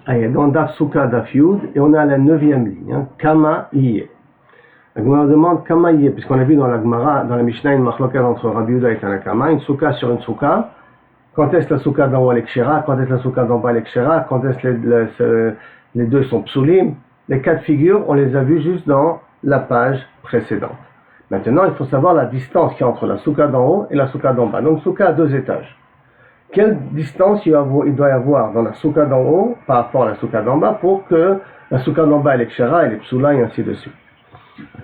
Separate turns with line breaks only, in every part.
Allez, dans Daf Souka Daf Yud, et on a la 9e ligne, hein, Kama Iye. La Gemara demande Kama Iye, puisqu'on a vu dans la Gemara, dans la Mishnah, une marloquette entre Rabbi Yehuda et Tanakama, une souka sur une souka. Quand est-ce la souka d'en haut elle est kshera, quand est-ce la souka d'en bas elle est kshera, quand est-ce les deux sont psulim. Les cas de figure, on les a vus juste dans la page précédente. Maintenant, il faut savoir la distance qu'il y a entre la souka d'en haut et la souka d'en bas. Donc, souka à 2 étages. Quelle distance il doit y avoir dans la souka d'en haut par rapport à la souka d'en bas pour que la souka d'en bas elle est kshera, elle est psula et ainsi de suite.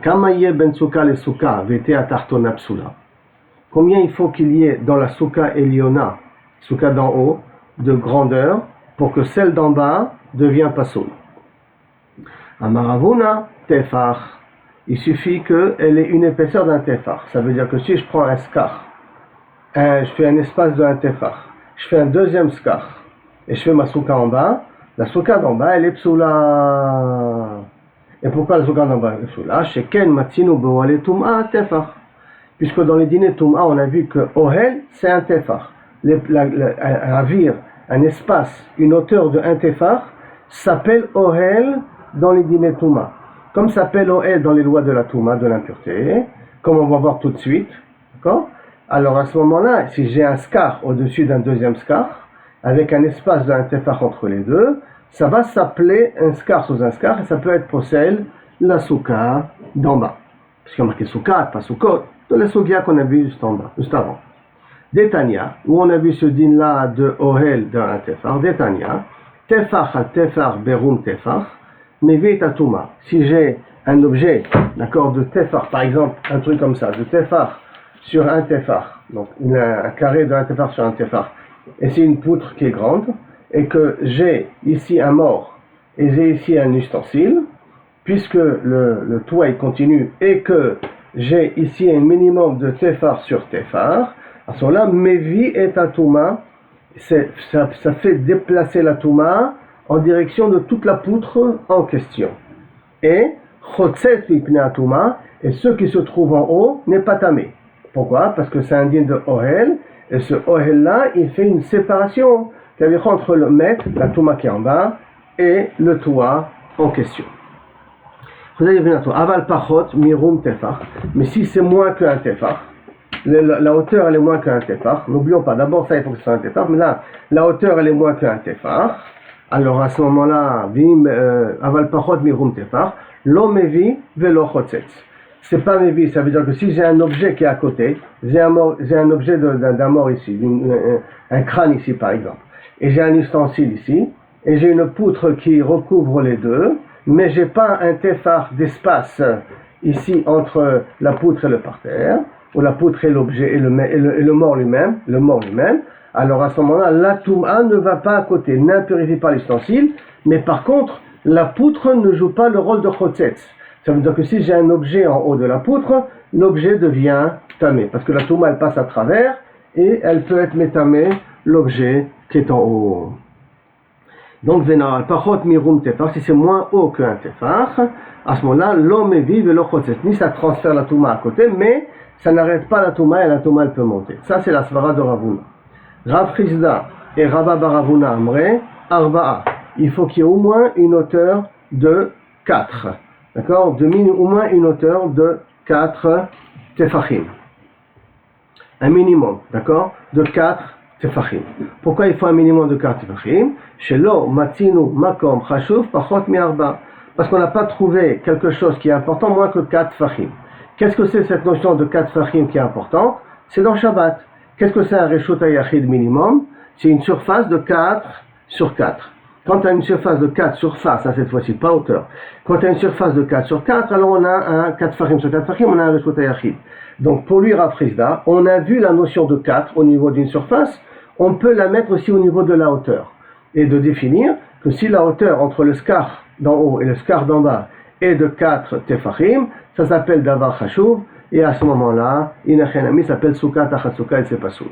Kamaye ben souka les souka, vete atartona psula. Combien il faut qu'il y ait dans la souka eliona, souka d'en haut, de grandeur pour que celle d'en bas devienne pasoul. Amaravuna tefar. Il suffit qu'elle ait une épaisseur d'un tefar. Ça veut dire que si je prends un skar, je fais un espace de un tefar, je fais un deuxième skar, et je fais ma souka en bas, la souka d'en bas, elle est psoula. Et pourquoi la souka d'en bas est psoula? Sheken matzinu be'ohel tum'a tefar. Puisque dans les dîners tum'a, on a vu que ohel, c'est un tefar. Un ravir, un espace, une hauteur de un tefar, s'appelle ohel dans les dîners tum'a. Comme s'appelle ohel dans les lois de la tum'a, de l'impureté, comme on va voir tout de suite, d'accord? Alors à ce moment-là, si j'ai un skar au-dessus d'un deuxième skar, avec un espace d'un tefar entre les deux, ça va s'appeler un skar sous un skar, et ça peut être possède la souka d'en bas. Parce qu'il y a marqué souka, pas soukot, dans la soukia qu'on a vu juste en bas, juste avant. Détania, où on a vu ce din-là de ohel d'un tefar, Détania, tefar al tefar berum tefar, mevi tatuma. Si j'ai un objet, d'accord, de tefar, par exemple, un truc comme ça, de tefar sur un tefar, donc un carré d'un tefar sur un tefar, et c'est une poutre qui est grande, et que j'ai ici un mort, et j'ai ici un ustensile, puisque le toit il continue, et que j'ai ici un minimum de tefar sur tefar, à ce moment-là, mevi et tatuma, ça fait déplacer la touma en direction de toute la poutre en question. Et chotset mipnei atuma, et ce qui se trouve en haut n'est pas tamé. Pourquoi? Parce que c'est un din de ohel, et ce ohel-là, il fait une séparation entre le maître, la touma qui est en bas, et le toit en question. Aval pachot mirum tefar, mais si c'est moins qu'un tefar, la hauteur elle est moins qu'un tefar, n'oublions pas, d'abord ça il faut que ce soit un tefar, mais là, la hauteur elle est moins qu'un tefar, alors à ce moment-là, aval pachot mirum tefar, lo mevi velo chotzetz. C'est pas mevi, ça veut dire que si j'ai un objet qui est à côté, j'ai un objet d'un mort ici, un crâne ici par exemple, et j'ai un ustensile ici, et j'ai une poutre qui recouvre les deux, mais j'ai pas un tefar d'espace ici entre la poutre et le parterre, ou la poutre et l'objet et le mort lui-même, alors à ce moment-là, la touma ne va pas à côté, n'impurifie pas l'ustensile, mais par contre, la poutre ne joue pas le rôle de chotzetz. Ça veut dire que si j'ai un objet en haut de la poutre, l'objet devient tamé, parce que la touma elle passe à travers, et elle peut être métamée, l'objet qui est en haut. Donc, pachot mirum tefar, si c'est moins haut qu'un tefar, à ce moment-là, l'homme vive et l'ochotzetz, ni ça transfère la touma à côté, mais ça n'arrête pas la touma et la touma elle peut monter. Ça c'est la svara de Ravuna. Rav Chizda et Rabba Baravuna Amre, Arba'a. Il faut qu'il y ait au moins une hauteur de 4. D'accord? Au moins une hauteur de 4 tefachim. Un minimum, d'accord? De 4 tefachim. Pourquoi il faut un minimum de 4 tefachim? Shelo matzinu makom chashuv pachot mi arba. Parce qu'on n'a pas trouvé quelque chose qui est important moins que 4 tefachim. Qu'est-ce que c'est cette notion de 4 tefachim qui est importante? C'est dans Shabbat. Qu'est-ce que c'est un reshut hayachid minimum? C'est une surface de 4 sur 4. Quand tu as une surface de 4 surface, cette fois-ci, pas hauteur. Quand tu as une surface de 4 sur 4, alors on a un 4 fachim sur 4 fachim, on a un reshut hayachid. Donc pour lui, Rav Chizda, on a vu la notion de 4 au niveau d'une surface, on peut la mettre aussi au niveau de la hauteur. Et de définir que si la hauteur entre le skar d'en haut et le skar d'en bas est de 4 tefachim, ça s'appelle davar chashuv, et à ce moment-là, inachenami s'appelle souka tachat souka et c'est pas soul.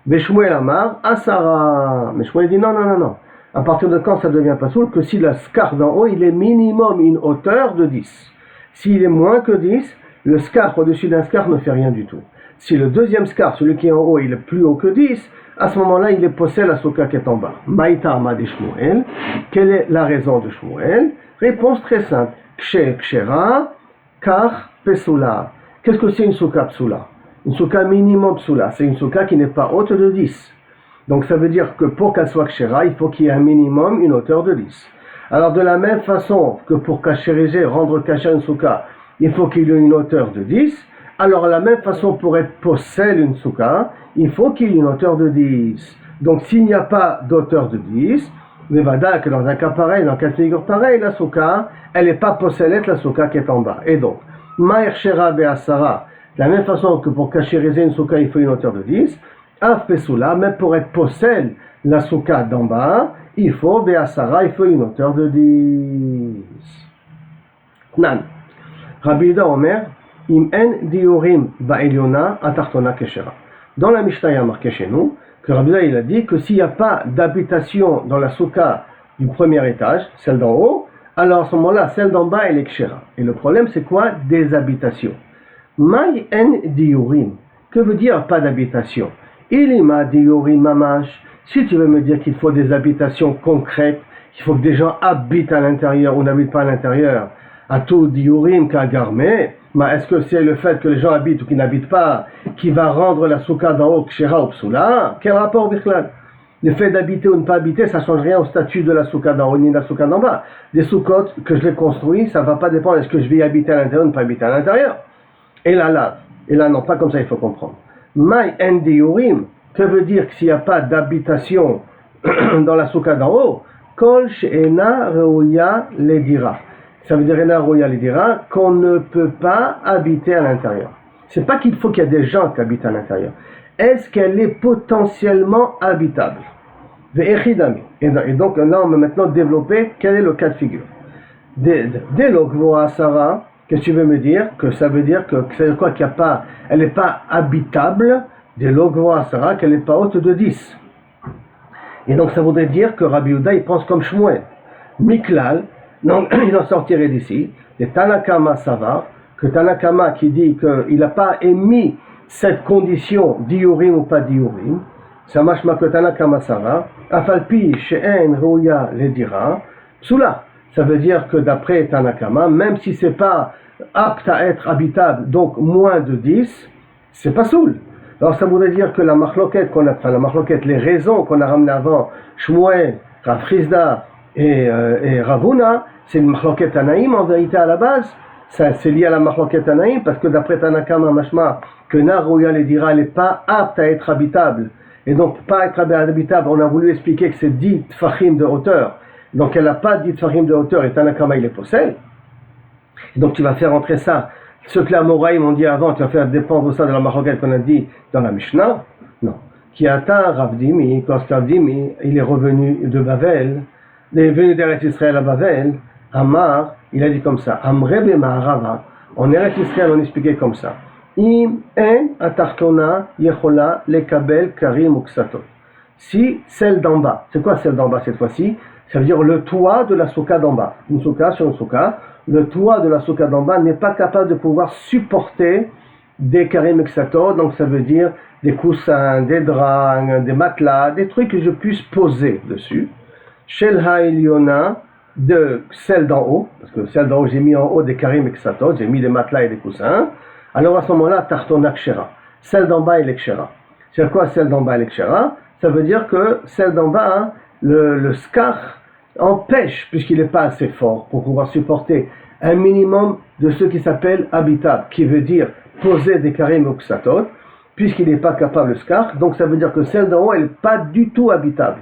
Veshmuel amar, asara. Mais Shmuel dit non. À partir de quand ça devient pas soul? Que si le skar d'en haut, il est minimum une hauteur de 10. S'il est moins que 10, le skar au-dessus d'un skar ne fait rien du tout. Si le deuxième skar, celui qui est en haut, il est plus haut que 10, à ce moment-là, il est possède la souka qui est en bas. Maïta Amad Shmuel. Quelle est la raison de Shmuel? Réponse très simple. Kshera, Kar, Pesula. Qu'est-ce que c'est une souka psula? Une souka minimum psula. C'est une souka qui n'est pas haute de 10. Donc ça veut dire que pour qu'elle soit kshera, il faut qu'il y ait un minimum une hauteur de 10. Alors de la même façon que pour kashériser, rendre kasher une souka, il faut qu'il y ait une hauteur de 10. Alors de la même façon pour être possède une souka, il faut qu'il y ait une hauteur de 10. Donc s'il n'y a pas d'hauteur de 10, mais vada que dans un cas pareil, dans un cas de figure pareil, la souka, elle n'est pas possédée, la souka qui est en bas. Et donc, ma'er shera be'asara, de la même façon que pour kashériser une souka, il faut une hauteur de 10, af pesula, même pour être possède la souka d'en bas, il faut be'asara, il faut une hauteur de 10. Nan. Rabbi Yehuda Omer, im en diurim ba'eliona atartona keshera. Dans la Mishnah, il y a marqué chez nous que Rabbi Yehuda, il a dit que s'il n'y a pas d'habitation dans la souka du premier étage, celle d'en haut, alors à ce moment-là, celle d'en bas, elle est kshera. Et le problème, c'est quoi? Des habitations. Mai en diurim. Que veut dire pas d'habitation? Ilima diurim mamash. Si tu veux me dire qu'il faut des habitations concrètes, qu'il faut que des gens habitent à l'intérieur ou n'habitent pas à l'intérieur, à tout diurim kagarme, mais est-ce que c'est le fait que les gens habitent ou qu'ils n'habitent pas qui va rendre la souka d'en haut kshera ou psula? Quel rapport bichlal? Le fait d'habiter ou de ne pas habiter, ça ne change rien au statut de la souka d'en haut ni de la souka d'en bas. Des soukotes que je les construis, ça ne va pas dépendre est-ce que je vais y habiter à l'intérieur ou ne pas habiter à l'intérieur. Et là, non, pas comme ça, il faut comprendre. Mai en diurim, que veut dire que s'il n'y a pas d'habitation dans la souka d'en haut, kol she'ena reuya ledira. Ça veut dire ena reuya ledira, qu'on ne peut pas habiter à l'intérieur. C'est pas qu'il faut qu'il y ait des gens qui habitent à l'intérieur. Est-ce qu'elle est potentiellement habitable? Et donc là, on va maintenant développer quel est le cas de figure. Dès l'ogvoa Sarah, qu'est-ce que tu veux me dire? Que ça veut dire que c'est quoi qu'il n'y a pas, elle n'est pas habitable, dès l'ogvoa Sarah, qu'elle n'est pas haute de 10. Et donc ça voudrait dire que Rabbi Yehuda, il pense comme Shmuel. Miklal, donc il en sortirait d'ici, de Tanakama Savar, que Tanakama qui dit qu'il n'a pas émis cette condition diurim ou pas diurim, ça marche ma que Tanakama Savar, afalpi she'en rouya ledira, psula. Ça veut dire que d'après Tanakama, même si c'est pas apte à être habitable, donc moins de 10, c'est pas soul. Alors ça voudrait dire que la machloket qu'on a, enfin la machloket, les raisons qu'on a ramenées avant, Shmuel, Rav Chizda et Ravuna, c'est une machloket Tanaïm en vérité à la base. Ça, c'est lié à la machloket Tanaïm parce que d'après Tanakama Mashma, que Narouya les dira, elle n'est pas apte à être habitable. Et donc, pas être habitable, on a voulu expliquer que c'est 10 tfachim de hauteur. Donc, elle n'a pas 10 tfachim de hauteur et Tanakama, il les possède. Et donc, tu vas faire entrer ça. Ce que la Moraïm ont dit avant, tu vas faire dépendre ça de la machloket qu'on a dit dans la Mishnah. Non. Qui atteint Ravdimi, quand Ravdimi, il est revenu de Bavel, il est venu d'Eretz Israël à Bavel, Amar, il a dit comme ça, Amrebe Maharava, en Eretz Israël, on expliquait comme ça. Im en atartona yechola lekabel karim uksatot. Si celle d'en bas, c'est quoi celle d'en bas cette fois-ci? Ça veut dire le toit de la souka d'en bas. Une souka sur une souka, le toit de la souka d'en bas n'est pas capable de pouvoir supporter des karim uksatot, donc ça veut dire des coussins, des draps, des matelas, des trucs que je puisse poser dessus. Shel ha'iliona, de celle d'en haut, parce que celle d'en haut, j'ai mis en haut des karim uksatot, j'ai mis des matelas et des coussins. Alors à ce moment-là, tartona kshera. Celle d'en bas, elle est kshera. C'est quoi celle d'en bas, elle est kshera? Ça veut dire que celle d'en bas, hein, le skar empêche, puisqu'il n'est pas assez fort pour pouvoir supporter un minimum de ce qui s'appelle habitable, qui veut dire poser des karim ou ksatot, puisqu'il n'est pas capable le skar. Donc ça veut dire que celle d'en haut, elle n'est pas du tout habitable.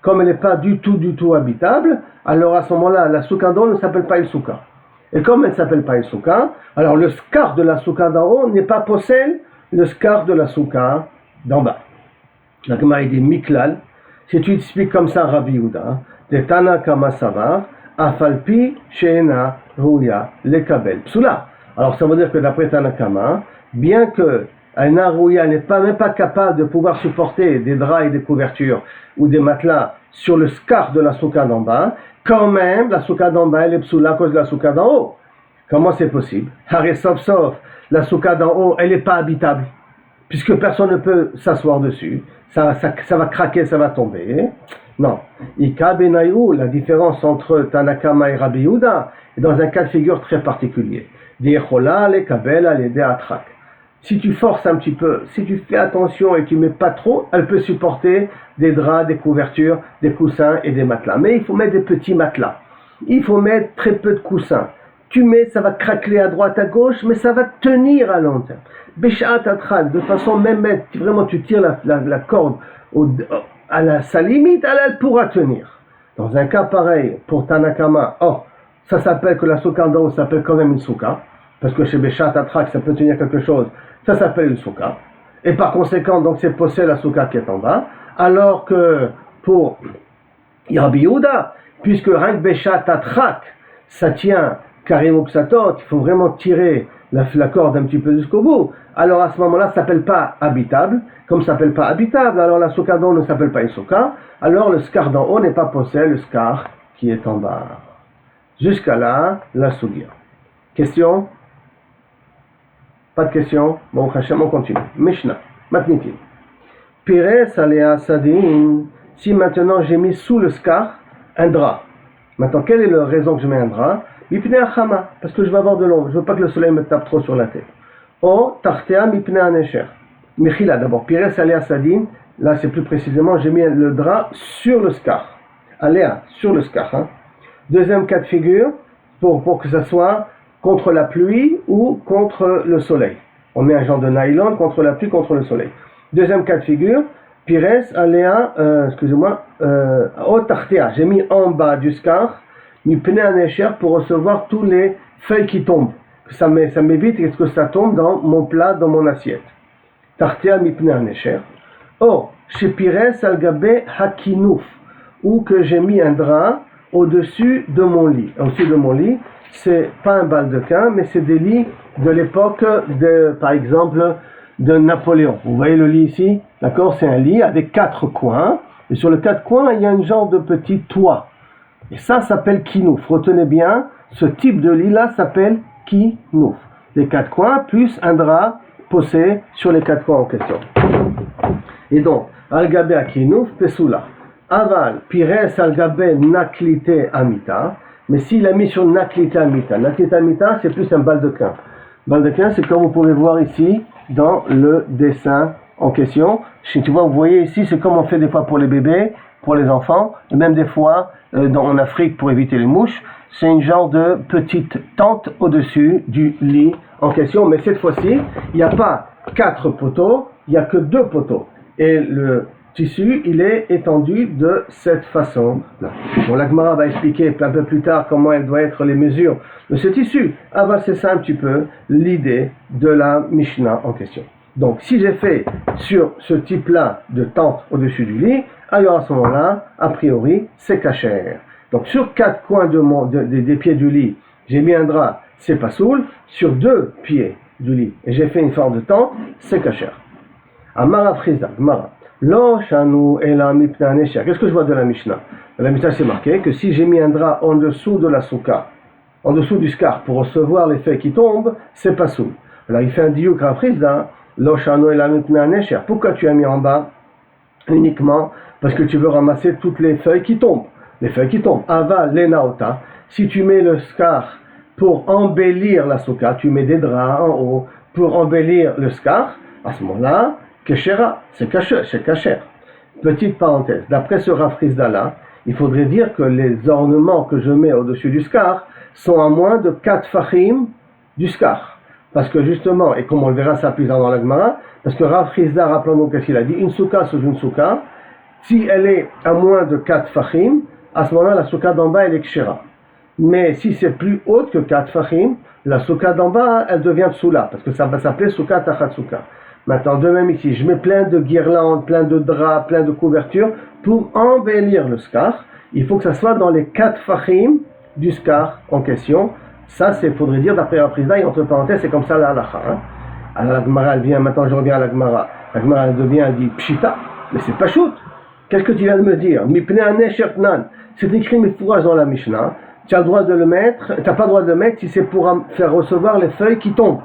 Comme elle n'est pas du tout habitable, alors à ce moment-là, la souka d'en haut ne s'appelle pas une souka. Et comme elle ne s'appelle pas une souka, alors le skar de la souka d'en haut n'est pas possède le skar de la souka d'en bas. La Gemara dit Miklal, si tu expliques comme ça Rabbi Yehuda, de Tanakama Savar, Afalpi Sheena Rouya Lekabel Psula. Alors ça veut dire que d'après Tanakama, bien que un Rouya n'est même pas capable de pouvoir supporter des draps et des couvertures ou des matelas sur le skar de la souka d'en bas, quand même, la souka d'en bas, elle est psoula à cause de la souka d'en haut. Comment c'est possible? Sauf, la souka d'en haut, elle n'est pas habitable. puisque personne ne peut s'asseoir dessus, ça va craquer, ça va tomber. Non. Ika Benayu, la différence entre Tanakama et Rabbi Yehuda est dans un cas de figure très particulier. Di'echola le kabel al yedei atrak. Si tu forces un petit peu, si tu fais attention et tu mets pas trop, elle peut supporter des draps, des couvertures, des coussins et des matelas. Mais il faut mettre des petits matelas. Il faut mettre très peu de coussins. Tu mets, ça va craquer à droite, à gauche, mais ça va tenir à long terme. Beshat atrak, de façon même, vraiment tu tires la corde à sa limite, elle pourra tenir. Dans un cas pareil, pour Tanakama, ça s'appelle que la souka d'en haut s'appelle quand même une souka, parce que chez Beshat atrak, ça peut tenir quelque chose, ça s'appelle une souka. Et par conséquent, donc c'est possède la souka qui est en bas, alors que pour Rabbi Yehuda, puisque Rank Beshat atrak, ça tient Karim Uksatot, il faut vraiment tirer la corde un petit peu jusqu'au bout. Alors à ce moment-là, ça ne s'appelle pas habitable. Comme ça ne s'appelle pas habitable, alors la souka d'en haut ne s'appelle pas une souka. Alors le scar d'en haut n'est pas possède le scar qui est en bas. Jusqu'à là, la sougia. Question? Pas de question? Bon, Hachem, on continue. Mishnah, Matnitin. Pires alea sadin. Si maintenant j'ai mis sous le scar un drap. Maintenant, quelle est la raison que je mets un drap? Mipnei achama, parce que je vais avoir de l'ombre. Je ne veux pas que le soleil me tape trop sur la tête. O tartea mipnei anesher. Mechila, d'abord. Pires alea sadin. Là, c'est plus précisément, j'ai mis le drap sur le scar. Alea, sur le scar. Hein. Deuxième cas de figure, pour que ça soit contre la pluie ou contre le soleil. On met un genre de nylon contre la pluie, contre le soleil. Deuxième cas de figure, Pires alea, o tartea. J'ai mis en bas du scar, mipnei anesher, pour recevoir tous les feuilles qui tombent. Ça m'évite que ça tombe dans mon plat, dans mon assiette. Tartea mipnei anesher. Chez Pires al-Gabe Hakinouf, ou que j'ai mis un drap au-dessus de mon lit. Au-dessus de mon lit, c'est pas un baldaquin, mais c'est des lits de l'époque, par exemple, de Napoléon. Vous voyez le lit ici? D'accord? C'est un lit avec 4 coins, et sur les 4 coins, il y a un genre de petit toit. Et ça s'appelle Kinouf. Retenez bien, ce type de lit-là s'appelle Kinouf. Les 4 coins, plus un drap posé sur les 4 coins en question. Et donc, Al-Gabe Akinouf, Pesula. Aval, Pires Al-Gabe Naklite Amita. Mais s'il a mis sur Naklite Amita. Naklite Amita, c'est plus un baldaquin. Baldaquin, c'est comme vous pouvez voir ici, dans le dessin en question. Si tu vois, vous voyez ici, c'est comme on fait des fois pour les bébés, pour les enfants, et même des fois en Afrique pour éviter les mouches. C'est une genre de petite tente au-dessus du lit en question. Mais cette fois-ci, il n'y a pas 4 poteaux, il n'y a que 2 poteaux. Et le tissu, il est étendu de cette façon-là. Bon, la Gemara va expliquer un peu plus tard comment elles doivent être les mesures de ce tissu. Avant, c'est ça un petit peu l'idée de la Mishnah en question. Donc, si j'ai fait sur ce type-là de tente au-dessus du lit, alors à ce moment-là, a priori, c'est kasher. Donc, sur 4 coins des pieds du lit, j'ai mis un drap, c'est pas soul. Sur 2 pieds du lit, et j'ai fait une forme de tente, c'est kasher. Amara Frizda, Gemara. Lo shanu ela mipnei anesher. Qu'est-ce que je vois de la Mishnah? La Mishnah, c'est marqué que si j'ai mis un drap en dessous de la souka, en dessous du scar, pour recevoir les feuilles qui tombent, c'est pas soul. Alors il fait un diouk à Frizda. Lo shanu ela mipnei anesher. Pourquoi tu as mis en bas? Uniquement parce que tu veux ramasser toutes les feuilles qui tombent. Les feuilles qui tombent. Ava lenaota. Si tu mets le scar pour embellir la souka, tu mets des draps en haut pour embellir le scar, à ce moment-là, Keshera, c'est kasher. Petite parenthèse, d'après ce Rav Frizda là, il faudrait dire que les ornements que je mets au-dessus du scar sont à moins de 4 fachim du scar. Parce que justement, et comme on le verra ça plus tard dans la Gemara, parce que Rav Frizda, rappelons-nous qu'est-ce qu'il a dit, une souka sous une souka, si elle est à moins de 4 fachim, à ce moment-là, la souka d'en bas, elle est keshera. Mais si c'est plus haute que 4 fachim, la souka d'en bas, elle devient tsoula, parce que ça va s'appeler souka tachat souka. Maintenant, de même ici, je mets plein de guirlandes, plein de draps, plein de couvertures pour embellir le scar. Il faut que ça soit dans les 4 fachim du scar en question. Ça, c'est, faudrait dire, d'après la Frizda, et entre parenthèses, c'est comme ça la halacha. Alors la Gemara, elle vient, maintenant je reviens à la Gemara. La Gemara, elle devient, elle dit, pshita, mais c'est pas shoot. Qu'est-ce que tu viens de me dire? Mipnei anesher tnan. C'est écrit mes fourrages dans la Mishnah. Tu as le droit de le mettre, tu n'as pas le droit de le mettre si c'est pour faire recevoir les feuilles qui tombent.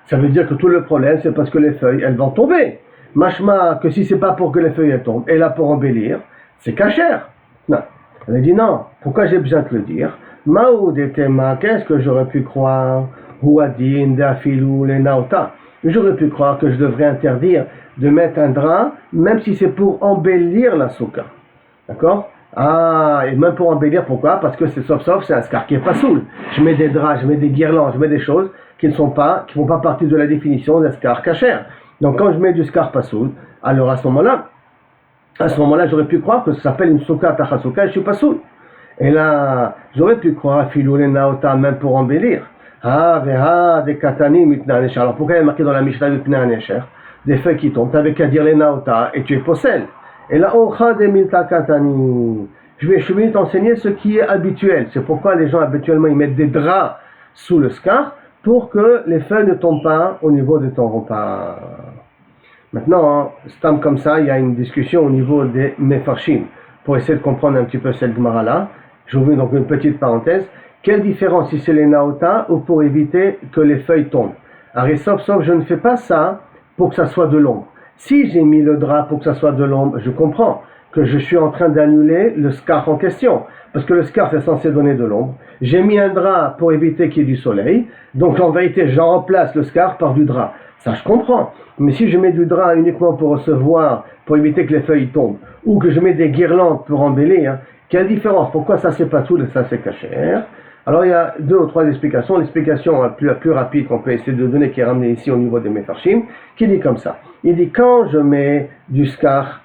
Ça veut dire que tout le problème, c'est parce que les feuilles, elles vont tomber. Mashma, que si c'est pas pour que les feuilles elles tombent, et là pour embellir, c'est cachère. Non. Elle a dit non, pourquoi j'ai besoin de le dire? Maoud et Tema, qu'est-ce que j'aurais pu croire? Huadin, Dafilou, les Naota. J'aurais pu croire que je devrais interdire de mettre un drap, même si c'est pour embellir la souka. D'accord? Ah, et même pour embellir, pourquoi? Parce que c'est sauf, c'est un scar qui est pas soul. Je mets des draps, je mets des guirlandes, je mets des choses qui ne font pas partie de la définition d'un scar cachère. Donc quand je mets du scar pas soul, alors à ce moment-là, j'aurais pu croire que ça s'appelle une souka tachasuka et je suis pas soul. Et là, j'aurais pu croire filouler naota même pour embellir. Ah, veha, des katanim mitna anesher. Alors pourquoi il est marqué dans la Mishnah mitna anesher? Des feuilles qui tombent, t'avais qu'à dire les naota et tu es possède. Et là, ocha de milta katani. Je vais t'enseigner ce qui est habituel. C'est pourquoi les gens habituellement ils mettent des draps sous le scar pour que les feuilles ne tombent pas au niveau de ton repas. Maintenant, stam comme ça, il y a une discussion au niveau des mefarshim pour essayer de comprendre un petit peu cette Gemara-là. J'ouvre donc une petite parenthèse. Quelle différence si c'est les naota ou pour éviter que les feuilles tombent? Alors, sauf, je ne fais pas ça pour que ça soit de l'ombre. Si j'ai mis le drap pour que ça soit de l'ombre, je comprends que je suis en train d'annuler le scar en question. Parce que le scar, c'est censé donner de l'ombre. J'ai mis un drap pour éviter qu'il y ait du soleil. Donc, en vérité, j'en remplace le scar par du drap. Ça, je comprends. Mais si je mets du drap uniquement pour recevoir, pour éviter que les feuilles tombent, ou que je mets des guirlandes pour embellir, quelle différence? Pourquoi ça, c'est pas tout et ça, c'est cachère? Alors, il y a 2 ou 3 explications. L'explication la plus rapide qu'on peut essayer de donner, qui est ramenée ici au niveau des mefarshim, qui dit comme ça. Il dit, quand je mets du scar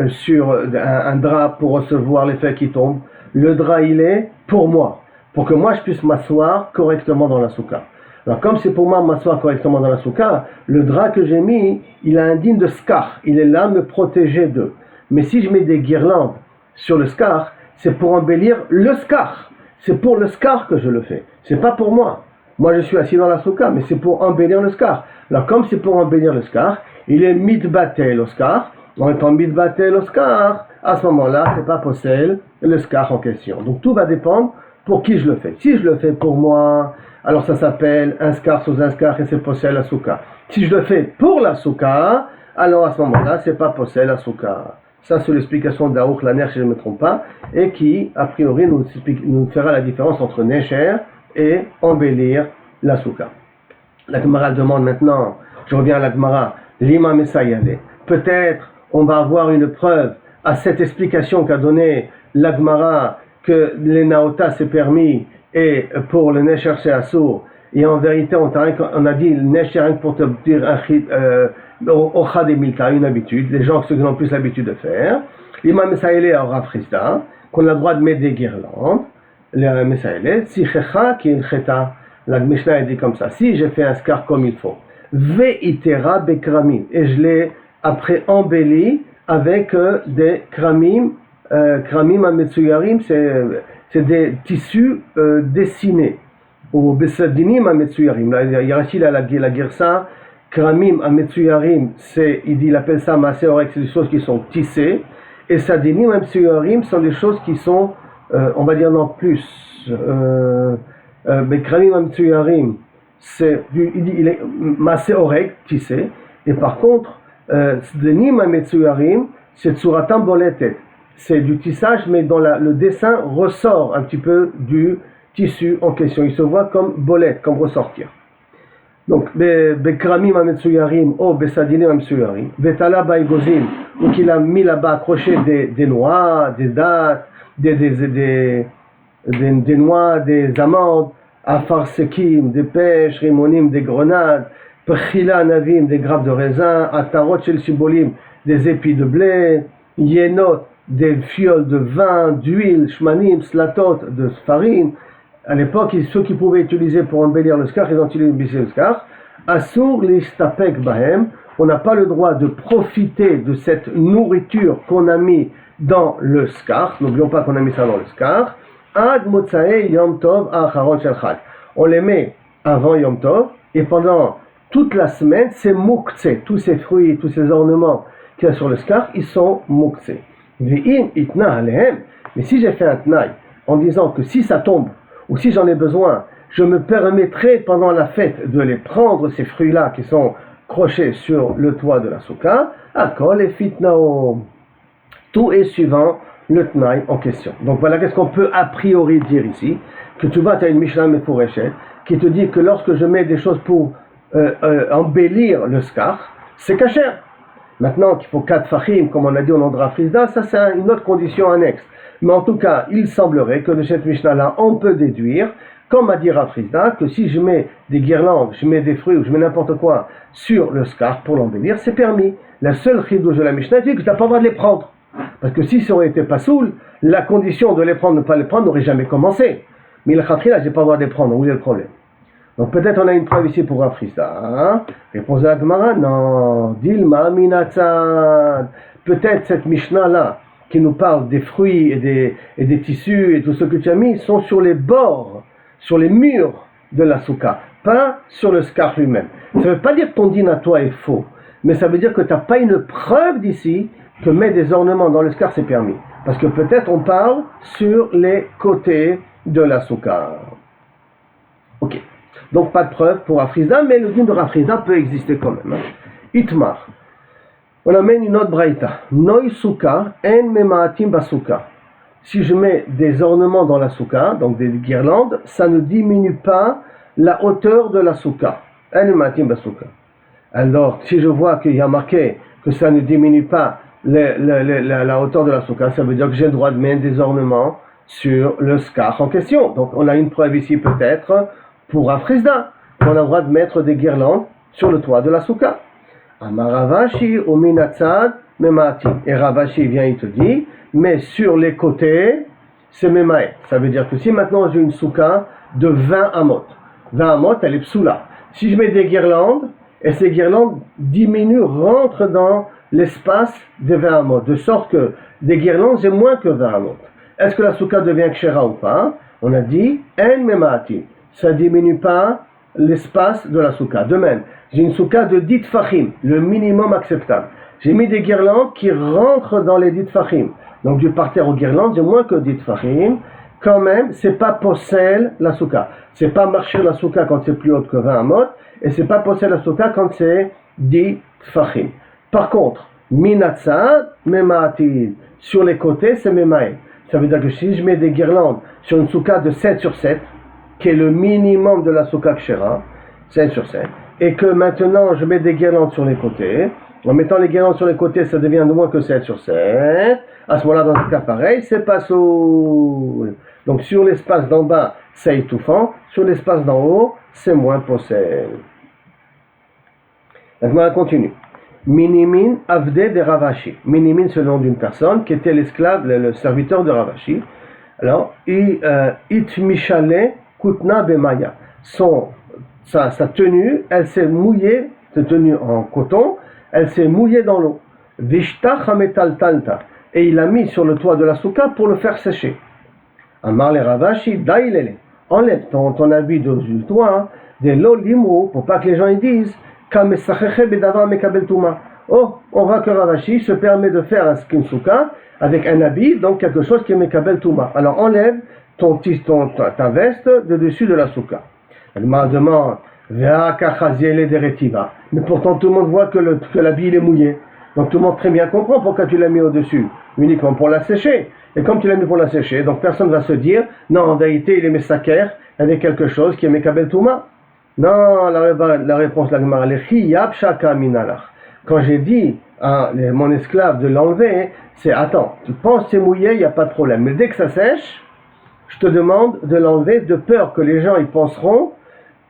sur un drap pour recevoir les feuilles qui tombent, le drap, il est pour moi, pour que moi, je puisse m'asseoir correctement dans la souka. Alors, comme c'est pour moi m'asseoir correctement dans la souka, le drap que j'ai mis, il a un digne de scar. Il est là, me protéger d'eux. Mais si je mets des guirlandes sur le scar, c'est pour embellir le scar. C'est pour le scar que je le fais. C'est pas pour moi. Moi, je suis assis dans la souka, mais c'est pour embellir le scar. Alors, comme c'est pour embellir le scar, il est mitbatel au scar. En étant mitbatel au scar, à ce moment-là, c'est pas possible le scar en question. Donc, tout va dépendre pour qui je le fais. Si je le fais pour moi, alors ça s'appelle un scar sous un scar et c'est possible la souka. Si je le fais pour la souka, alors à ce moment-là, c'est pas possible la souka. Ça, c'est l'explication d'Aouk Laner, si je ne me trompe pas, et qui, a priori, nous fera la différence entre Necher et embellir la souka. La Gemara demande maintenant, je reviens à la Gemara, l'imam Messayale. Peut-être on va avoir une preuve à cette explication qu'a donnée la Gemara que les naota c'est permis et pour le Necher c'est assour. Et en vérité, on a dit le Necher pour te dire Ocha de Milta, une habitude, les gens ceux qui ont plus l'habitude de faire. L'imam Messaïle aura frista, qu'on a le droit de mettre des guirlandes. Le Messaïle, si checha qui est une cheta, la Mishnah dit comme ça, si j'ai fait un scar comme il faut, veitera bekramim, et je l'ai après embelli avec des kramim, kramim ametsuyarim, c'est des tissus dessinés, ou besadinim ametsuyarim. Là, il y a ici la girsa. Kramim ametsuyarim, il appelle ça maseorek, c'est des choses qui sont tissées. Et sadinim ametsuyarim sont des choses qui sont, on va dire non plus. Mais kramim ametsuyarim, il est maseorek, tissé. Et par contre, sadinim ametsuyarim, c'est tsuratam boletet. C'est du tissage, mais dont le dessin ressort un petit peu du tissu en question. Il se voit comme bolette, comme ressortir. Donc, bekramim ametsuyarim ou besadinim ametsuyarim, betala baigozim, ou qu'il a mis là-bas accroché des noix, des dattes, des noix, des amandes, afarsekim, des pêches, rimonim, des grenades, pechila navim, des grappes de raisin, atarot shel sibolim, des épis de blé, yenot, des fioles de vin, d'huile, shmanim, slatot, de farine. À l'époque, ceux qui pouvaient utiliser pour embellir le scar, ils ont utilisé le scar. Asur listapek bahem, on n'a pas le droit de profiter de cette nourriture qu'on a mis dans le scar. N'oublions pas qu'on a mis ça dans le scar. Ad motzae yom tov acharon shel chag. On les met avant yom tov et pendant toute la semaine, c'est moukse. Tous ces fruits, tous ces ornements qu'il y a sur le scar, ils sont moukse. Ve'im itna alehem. Mais si j'ai fait un tnaï en disant que si ça tombe, ou si j'en ai besoin, je me permettrai pendant la fête de les prendre, ces fruits-là qui sont crochés sur le toit de la souka, akol et fitnao. Tout est suivant le tnaï en question. Donc voilà qu'est-ce qu'on peut a priori dire ici, que tu vois, tu as une Mishnah Meforeshet qui te dit que lorsque je mets des choses pour embellir le skar, c'est kasher. Maintenant qu'il faut 4 fachim, comme on a dit au nom de Rafrizda, ça c'est une autre condition annexe. Mais en tout cas, il semblerait que de cette Mishnah-là, on peut déduire, comme a dit Rafrizda, que si je mets des guirlandes, je mets des fruits ou je mets n'importe quoi sur le skar pour l'embellir, c'est permis. La seule chidouche de la Mishnah dit que tu n'as pas le droit de les prendre. Parce que si ça aurait été pas soul, la condition de les prendre, ne pas les prendre, n'aurait jamais commencé. Mais le khatri, là, j'ai pas le droit de les prendre. Où est le problème? Donc peut-être on a une preuve ici pour Rafrizda. Hein? Réponse à la Gemara, non. Dilma minatzad. Peut-être cette Mishnah-là, qui nous parle des fruits et des tissus et tout ce que tu as mis, sont sur les bords, sur les murs de la souka, pas sur le skar lui-même. Ça ne veut pas dire que ton din à toi est faux, mais ça veut dire que tu n'as pas une preuve d'ici que mettre des ornements dans le skar c'est permis. Parce que peut-être on parle sur les côtés de la souka. Ok. Donc pas de preuve pour Rafrizda, mais le din de Rafrizda peut exister quand même. Itmar. On amène une autre braïta. Noi souka en memaatim basouka. Si je mets des ornements dans la souka, donc des guirlandes, ça ne diminue pas la hauteur de la souka. En memaatim basouka. Alors, si je vois qu'il y a marqué que ça ne diminue pas la hauteur de la souka, ça veut dire que j'ai le droit de mettre des ornements sur le skar en question. Donc on a une preuve ici peut-être pour Rafrizda, qu'on a le droit de mettre des guirlandes sur le toit de la souka. Amaravashi ou minatzad memati. Et Ravashi vient, il te dit, mais sur les côtés, c'est memaet. Ça veut dire que si maintenant j'ai une souka de 20 amot, 20 amot, elle est psoula. Si je mets des guirlandes, et ces guirlandes diminuent, rentrent dans l'espace des 20 amot, de sorte que des guirlandes, j'ai moins que 20 amot. Est-ce que la souka devient kshera ou pas? On a dit, en memati. Ça ne diminue pas l'espace de la souka. De même, j'ai une souka de 10 fachim, le minimum acceptable. J'ai mis des guirlandes qui rentrent dans les 10 fachim. Donc du parterre aux guirlandes, j'ai moins que 10 fachim. Quand même, c'est pas possède la souka. C'est pas marcher la souka quand c'est plus haute que 20 amot, et c'est pas possède la souka quand c'est 10 fachim. Par contre, minatzad, memaatid. Sur les côtés, c'est memae. Ça veut dire que si je mets des guirlandes sur une souka de 7 sur 7, qui est le minimum de la souka kshera, 7 sur 7, et que maintenant je mets des guirlandes sur les côtés, en mettant les guirlandes sur les côtés, ça devient de moins que 7 sur 7, à ce moment-là, dans un cas pareil, c'est pas soul. Donc sur l'espace d'en bas, c'est étouffant, sur l'espace d'en haut, c'est moins possède. Maintenant, on continue. Minimin avde de Ravashi. Minimin, c'est le nom d'une personne qui était l'esclave, le serviteur de Ravashi. Alors, it mishale kutna bemaya. Sa tenue, elle s'est mouillée, cette tenue en coton, elle s'est mouillée dans l'eau. Vishtach hametal talta. Et il l'a mis sur le toit de la souka pour le faire sécher. Amar le Ravashi, dailele. Enlève ton habit du toit, des lo limro, pour pas que les gens ils disent, oh, on voit que Ravashi se permet de faire un skin souka avec un habit, donc quelque chose qui est mekabel touma. Alors enlève ta veste de dessus de la souka. Elle m'a demandé, mais pourtant tout le monde voit que l'habit il est mouillé. Donc tout le monde très bien comprend pourquoi tu l'as mis au-dessus, uniquement pour la sécher. Et comme tu l'as mis pour la sécher, donc personne ne va se dire, non, en vérité il est messaker avec quelque chose qui est mekabel touma. Non, la réponse de la Gemara, quand j'ai dit à mon esclave de l'enlever, c'est attends, tu penses que c'est mouillé, il n'y a pas de problème. Mais dès que ça sèche, je te demande de l'enlever de peur que les gens ils penseront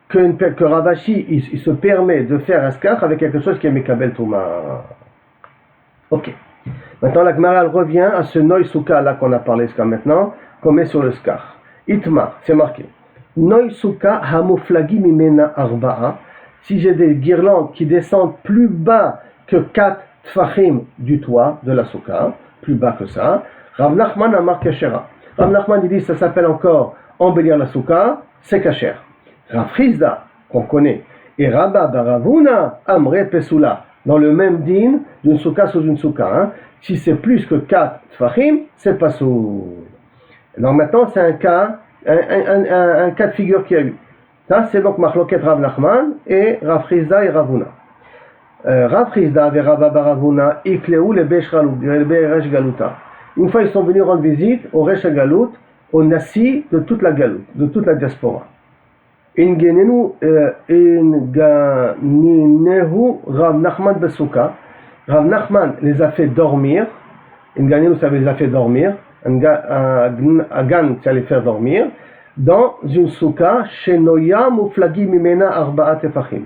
que Ravashi il se permet de faire un skar avec quelque chose qui est Mekabel Touma. Ok. Maintenant la Gemara revient à ce Noi Souka là qu'on a parlé jusqu'à maintenant, qu'on met sur le skar. Itma, c'est marqué. Noi Souka hamuflagi mimena arba'a. Si j'ai des guirlandes qui descendent plus bas que 4 tfachim du toit de la souka, plus bas que ça, Rav Nachman amar kashera. Rav Nachman il dit ça s'appelle encore embellir la souka, c'est kasher. Rav Chizda, qu'on connaît, et Rabba Baravuna amre pesula, dans le même din d'une souka sous une souka. Hein. Si c'est plus que 4 tfachim, c'est pas sous. Donc maintenant c'est un cas de figure qu'il y a eu. Ça, c'est donc Machloket Rav Nachman et Rav Chizda et Ravuna. Rav Chizda et Rabba Baravuna, Ikleu le Besh Galuta. Une fois, ils sont venus rendre visite au Resh Galut, au Nassi de toute la Galut, de toute la diaspora. Ingenehu Rav Nachman Besuka. Rav Nachman les a fait dormir. Ingenehu, ça les a fait dormir. Agan, ça les fait dormir. Dans une souka, chez Noya Muflagi Mimena Arba'a Tefachim.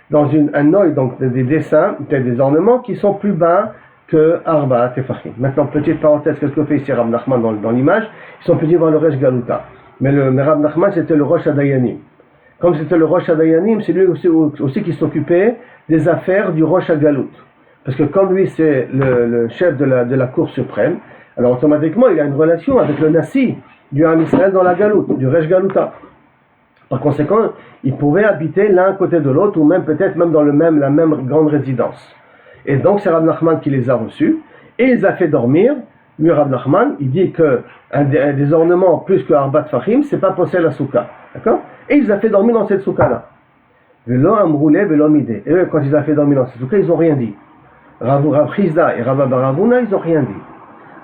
Dans un noy, donc des dessins, des ornements qui sont plus bas que Arba'a Tefachim. Maintenant, petite parenthèse, qu'est-ce que fait ici Rav Nachman dans l'image? Ils sont petits voir le Resh Galuta. Mais Rav Nachman, c'était le Rosh Hadayanim. Comme c'était le Rosh Hadayanim, c'est lui aussi qui s'occupait des affaires du Rosh Hagalut. Parce que comme lui, c'est le chef de la Cour suprême, alors automatiquement, il a une relation avec le Nassi du Ham Israël dans la Galoute, du Resh Galuta. Par conséquent, ils pouvaient habiter l'un à côté de l'autre, ou même peut-être même dans la même grande résidence. Et donc c'est Rav Nachman qui les a reçus, et il les a fait dormir. Lui, Rav Nachman, il dit que des ornements plus que Arbat Fahim, c'est pas possible la souka. D'accord? Et il les a fait dormir dans cette souka-là. Velo amroulé, velo midé. Et eux, quand ils ont fait dormir dans cette souka, ils n'ont rien dit. Rav Chizda et Rav Baravuna, ils n'ont rien dit.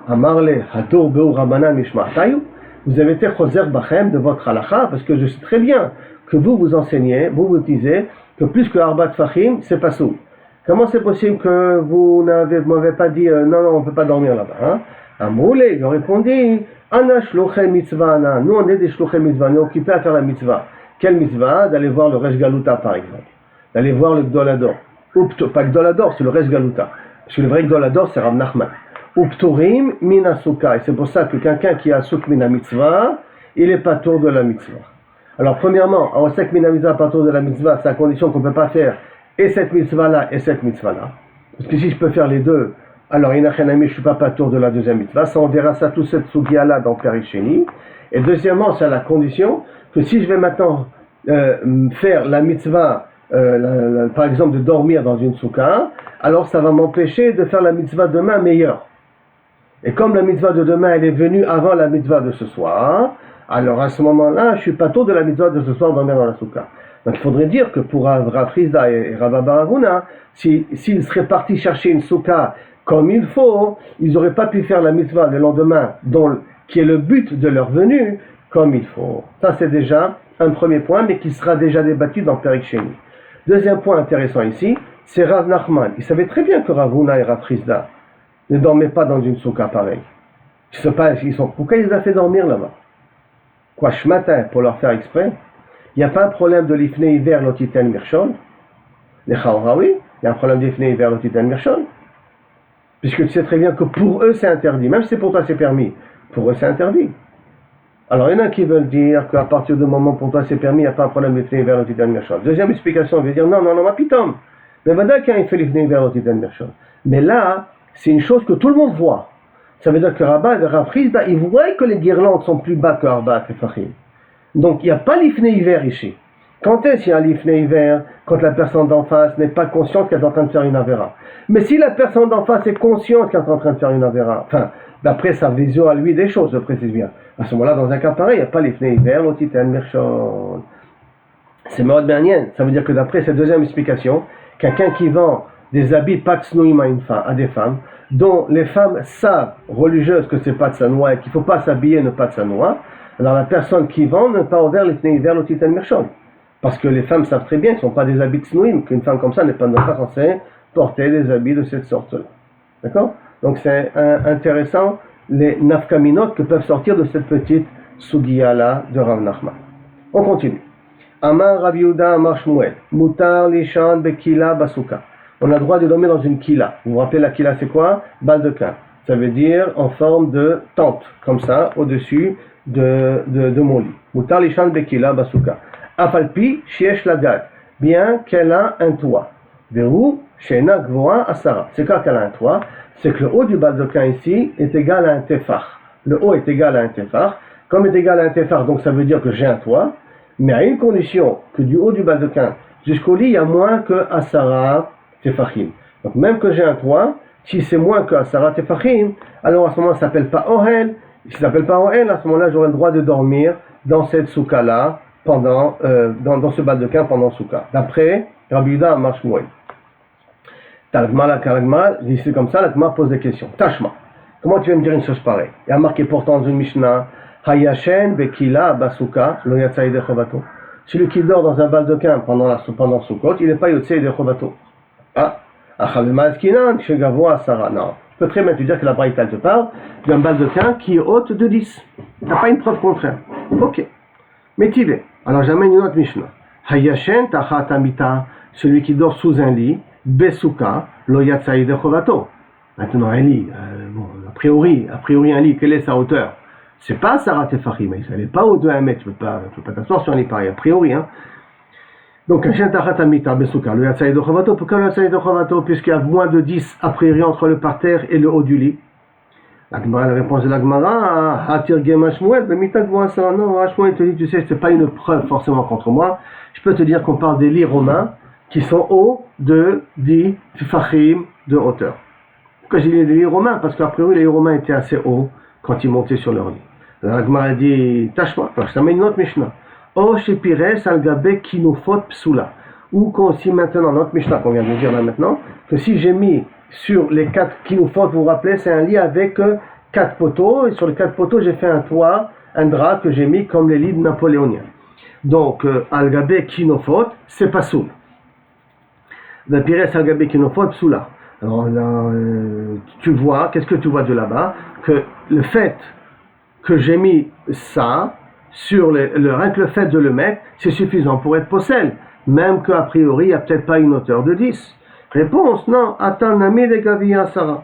Amarle, Hadur Beu Rabana Mishma'tayu. Vous avez été choser bachem de votre halakha, parce que je sais très bien que vous enseignez, vous disiez que plus que Arbat Fahim, c'est pas sous. Comment c'est possible que vous m'avez pas dit non, on ne peut pas dormir là-bas, hein? Amroulé, ils ont répondu Ana shluchei mitzvah ana. Nous, on est des shluchei mitzvah, on est occupés à faire la mitzvah. Quelle mitzvah? D'aller voir le Resh Galuta, par exemple. D'aller voir le Gdolador. Ou pas Gdolador, c'est le Resh Galuta. Parce que le vrai Gdolador, c'est Rav Nachman. Upturim mina souka. Et c'est pour ça que quelqu'un qui a souk mina mitzvah, il est pas tour de la mitzvah. Alors, premièrement, on sait que mina mitzvah, pas tour de la mitzvah, c'est à condition qu'on ne peut pas faire et cette mitzvah-là et cette mitzvah-là. Parce que si je peux faire les deux, alors, Inachenami, je ne suis pas tour de la deuxième mitzvah. Ça, on verra ça, toute cette sugia-là dans Perichéni. Et deuxièmement, c'est à la condition que si je vais maintenant faire la mitzvah, par exemple, de dormir dans une soukha, alors ça va m'empêcher de faire la mitzvah demain meilleure. Et comme la mitzvah de demain, elle est venue avant la mitzvah de ce soir, alors à ce moment-là, je ne suis pas tour de la mitzvah de ce soir dormir dans la soukha. Donc il faudrait dire que pour Rav Chizda et Rav Baravuna, s'ils seraient partis chercher une soukha comme il faut, ils n'auraient pas pu faire la mitzvah le lendemain, qui est le but de leur venue, comme il faut. Ça, c'est déjà un premier point, mais qui sera déjà débattu dans Perek Sheni. Deuxième point intéressant ici, c'est Rav Nachman. Il savait très bien que Ravuna et Rav Chizda ne dormaient pas dans une soukha pareille. Pourquoi ils les ont fait dormir là-bas? Quoi, ce matin, pour leur faire exprès? Il n'y a pas un problème de l'ifne hiver l'otiten mirshon? Les Chaoraoui, il y a un problème d'ifne hiver l'otiten mirshon? Puisque tu sais très bien que pour eux c'est interdit, même si c'est pour toi c'est permis, pour eux c'est interdit. Alors il y en a qui veulent dire qu'à partir du moment où pour toi c'est permis, il n'y a pas un problème d'ifne hiver l'otiten mirshon. Deuxième explication, on veut dire non, ma pitom. Mais voilà qu'il il fait l'ifne hiver l'otiten mirshon. Mais là, c'est une chose que tout le monde voit. Ça veut dire que Rabba et Rav Chizda, ils voient que les guirlandes sont plus bas que Arba et Fahim. Donc il n'y a pas l'ifne hiver ici. Quand est-ce qu'il y a l'ifne hiver? Quand la personne d'en face n'est pas consciente qu'elle est en train de faire une avéra. Mais si la personne d'en face est consciente qu'elle est en train de faire une avéra, enfin, d'après sa vision à lui des choses, je précise bien, à ce moment-là, dans un cas pareil, il n'y a pas l'ifne hiver, l'otiten mirshon. C'est מאוד מעניין. Ça veut dire que d'après cette deuxième explication, quelqu'un qui vend des habits pas tsnoïm à des femmes, dont les femmes savent, religieuses, que c'est pas tsanoua et qu'il ne faut pas s'habiller ne pas tsanoua, alors la personne qui vend ne pas ouvert l'ifne hiver, l'otiten mirshon. Parce que les femmes savent très bien qu'ils ne sont pas des habits tsnoïm, qu'une femme comme ça n'est pas censée porter des habits de cette sorte-là. D'accord? Donc c'est intéressant les nafkaminot que peuvent sortir de cette petite sugiya-là de Rav Nachman. On continue. Amar Rav Yehuda Amar Shmuel, Mutar Lishan Bekila Basuka. On a le droit de dormir dans une kila. Vous vous rappelez la kila c'est quoi? Balle de quin. Ça veut dire en forme de tente, comme ça, au-dessus de mon lit. Mutar Lishan Bekila Basuka. Afalpi Shiesh Lagad. Bien qu'elle a un toit. Verou Shena Gvoa Asara. C'est quand qu'elle a un toit, c'est que le haut du baldoquin ici est égal à un tefar. Le haut est égal à un tefar. Comme est égal à un tefar, donc ça veut dire que j'ai un toit, mais à une condition que du haut du baldoquin jusqu'au lit, il y a moins que Asara Tefachim. Donc même que j'ai un toit, si c'est moins que Asara Tefachim, alors à ce moment-là, ça ne s'appelle pas Ohel. Si ça ne s'appelle pas Ohel, à ce moment-là, j'aurai le droit de dormir dans cette soukha-là dans ce baldequin pendant Souka. D'après Rabbi Yehuda Amar Shmuel. C'est comme ça, la Gemara pose des questions. Tashma, comment tu viens me dire une chose pareille? Il y a marqué pourtant dans une Mishnah, Hayashen Bekila Basuka Lo Yatsa Yedei Chovato. Celui qui dort dans un baldequin pendant Sukkot, il n'est pas Yotse Yedei Chovato. Ah, Achalema Eskinan, Shegavoa Sarah. Non, je peux très bien te dire que la Braïta te parle d'un baldequin qui est haute de 10. Tu n'as pas une preuve contraire. Ok. Mais t'y alors j'amène une autre Mishnah. Hayashen Tachat Amita, celui qui dort sous un lit, Besuka, Lo Yatsa Yedei Chovato. Maintenant, un lit, a priori, un lit, quelle est sa hauteur? C'est pas Sarah Tefachim, elle n'est pas au-delà de 1 mètre, tu peux pas t'asseoir sur un lit pareil, a priori. Hein. Donc, Hashem Tachat Amita Besuka, Lo Yatsa Yedei Chovato, pourquoi Lo Yatsa Yedei Chovato? Puisqu'il y a moins de 10 a priori entre le parterre et le haut du lit. La réponse de la Gemara, Hatir Gema Shmuel, mais Mita Gvoa Sarah, non, Shmuel te dit, tu sais, c'est pas une preuve forcément contre moi, je peux te dire qu'on parle des lits romains qui sont hauts de 10 Tefachim de hauteur. Pourquoi j'ai dit des lits romains? Parce qu'a priori, les lits romains étaient assez hauts quand ils montaient sur leur lit. La Gemara dit, tâche-moi, je t'amène une autre Mishnah. O Shepires al-Gabe Kinufot Psula. Ou si maintenant, notre Mishnah qu'on vient de dire là maintenant, que si j'ai mis sur les 4 Kinufot, vous vous rappelez, c'est un lit avec 4 poteaux, et sur les 4 poteaux, j'ai fait un toit, un drap que j'ai mis comme les lits napoléoniens. Donc, al-Gabe Kinufot, c'est pas soul. La Pires al-Gabe Kinufot Psula. Alors là, tu vois, qu'est-ce que tu vois de là-bas? Que le fait que j'ai mis ça sur rien que le fait de le mettre, c'est suffisant pour être possède, même qu'à priori, il n'y a peut-être pas une hauteur de 10. Réponse, non. Attends, Nami de Gavia Sarah.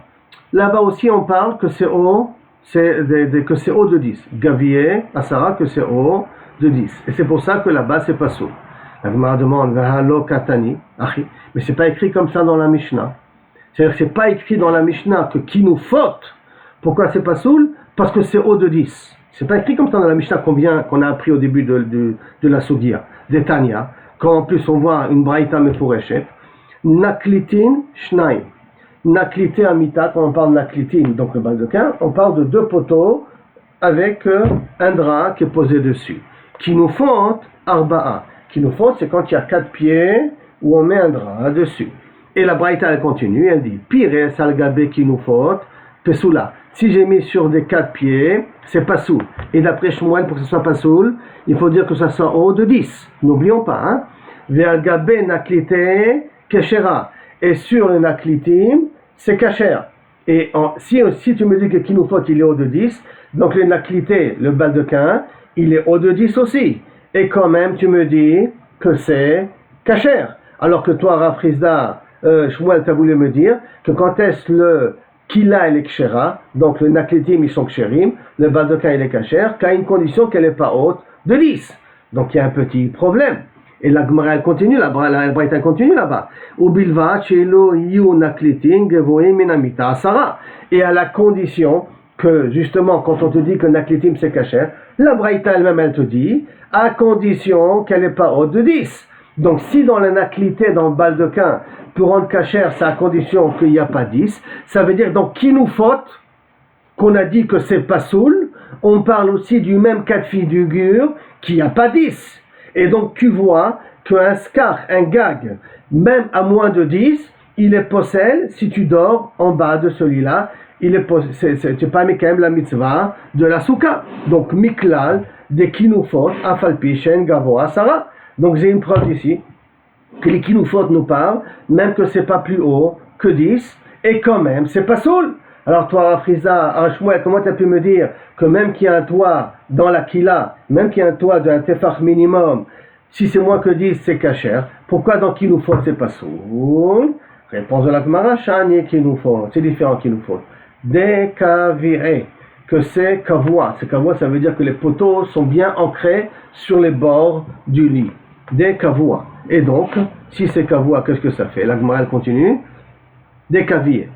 Là-bas aussi, on parle que c'est haut, que c'est haut de 10. Gavier, Asara, que c'est haut de 10. Et c'est pour ça que là-bas, c'est pas sourd. La Gemara demande, Vahalo Katani, mais c'est pas écrit comme ça dans la Mishnah. C'est-à-dire que c'est pas écrit dans la Mishnah que qui nous faute. Pourquoi c'est pas soul? Parce que c'est haut de 10. C'est pas écrit comme ça dans la Mishnah qu'on a appris au début de la Sugia, des Tanya, quand en plus on voit une Braïta Mefureshet, Naklitin Shnaim. Naklité Amita, quand on parle de Naklitin, donc le baldequin, on parle de 2 poteaux avec un drap qui est posé dessus. Qui nous faute Arba'a. Qui nous faute, c'est quand il y a 4 pieds où on met un drap dessus. Et la Braïta, elle continue, elle dit Pire Salgabe qui nous faute, Pesula. Si j'ai mis sur des 4 pieds, c'est pas soul. Et d'après Shmuel, pour que ce soit pas soul, il faut dire que ça soit haut de 10. N'oublions pas, hein. Ve'algabe naklite keshera. Et sur le naklitim, c'est kasher. Et si tu me dis que kinufot, il est haut de 10, donc le naklite, le baldequin, il est haut de 10 aussi. Et quand même, tu me dis que c'est kasher. Alors que toi, Rafrizda, Shmuel, tu as voulu me dire que quand est-ce le Kila, elle est kshera, donc le naklitim, ils sont ksherim, le baldequin, il est kasher, qu'à une condition qu'elle n'est pas haute de 10. Donc il y a un petit problème. Et la Gemara, elle continue, la Braïta continue là-bas. Ubilva, chelo, yu, naklitin, gevoim, minamita, asara. Et à la condition que, justement, quand on te dit que naklitim, c'est kasher, la Braïta elle-même, elle te dit, à condition qu'elle n'est pas haute de 10. Donc si dans la naklité, dans le baldequin, pour rendre kasher, c'est à condition qu'il n'y a pas 10, ça veut dire donc qui nous faute, qu'on a dit que c'est pas soul, on parle aussi du même cas de figure qu'il n'y a pas 10. Et donc tu vois qu'un scar, un gag, même à moins de 10, il est possède si tu dors en bas de celui-là, tu n'es pas mis quand même la mitzvah de la souka. Donc miklal, des kinufot, afalpi, shen, gavoa, sarah. Donc j'ai une preuve ici, que les kinufot nous parlent, même que c'est pas plus haut que 10, et quand même c'est pas soul. Alors toi, Friza, Shmuel, comment tu as pu me dire que même qu'il y a un toit dans la Kila, même qu'il y a un toit d'un tefach minimum, si c'est moins que 10, c'est kasher, pourquoi dans qui nous faut c'est pas soul? Réponse de la Gemara, Shani qui nous faut, c'est différent qui nous faut. Dekavire, que c'est kavua. C'est kavua, ça veut dire que les poteaux sont bien ancrés sur les bords du lit. Dekavua. Et donc, si c'est kavua, qu'est-ce que ça fait? La Gemara, elle continue. Dekavire.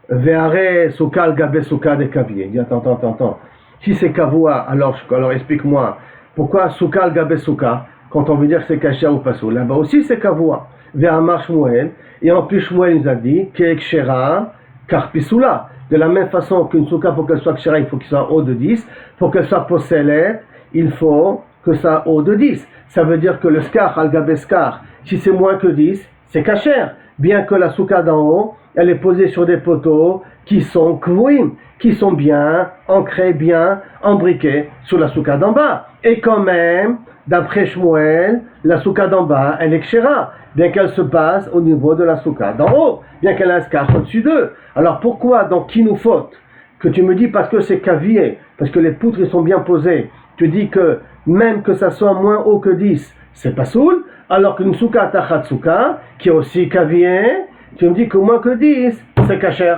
Ve'are sukal gabe suka de kavier. Il dit attends. Si c'est kavua, alors explique-moi pourquoi sukal gabe suka quand on veut dire que c'est kasher ou pas soul. Là-bas aussi c'est kavua. Ve'amar Shmuel. Et en plus Shmuel nous a dit ke'ekshera karpisula. De la même façon qu'une souka pour qu'elle soit kshera, il faut qu'elle soit haut de 10. Pour qu'elle soit possède, il faut que ça a haut de 10. Ça veut dire que le skar al-gabé skar, si c'est moins que 10, c'est kasher. Bien que la souka d'en haut, elle est posée sur des poteaux qui sont kvouim, qui sont bien ancrés, bien embriqués sur la souka d'en bas. Et quand même, d'après Shmuel, la souka d'en bas, elle est kshera, bien qu'elle se passe au niveau de la souka d'en haut, bien qu'elle a un skar au-dessus d'eux. Alors pourquoi, donc, qui nous faute que tu me dis parce que c'est cavier, parce que les poutres ils sont bien posées, tu dis que même que ça soit moins haut que 10, c'est pas soul, alors qu'une souka tachat souka, qui est aussi cavier, tu me dis que moins que 10, c'est kasher.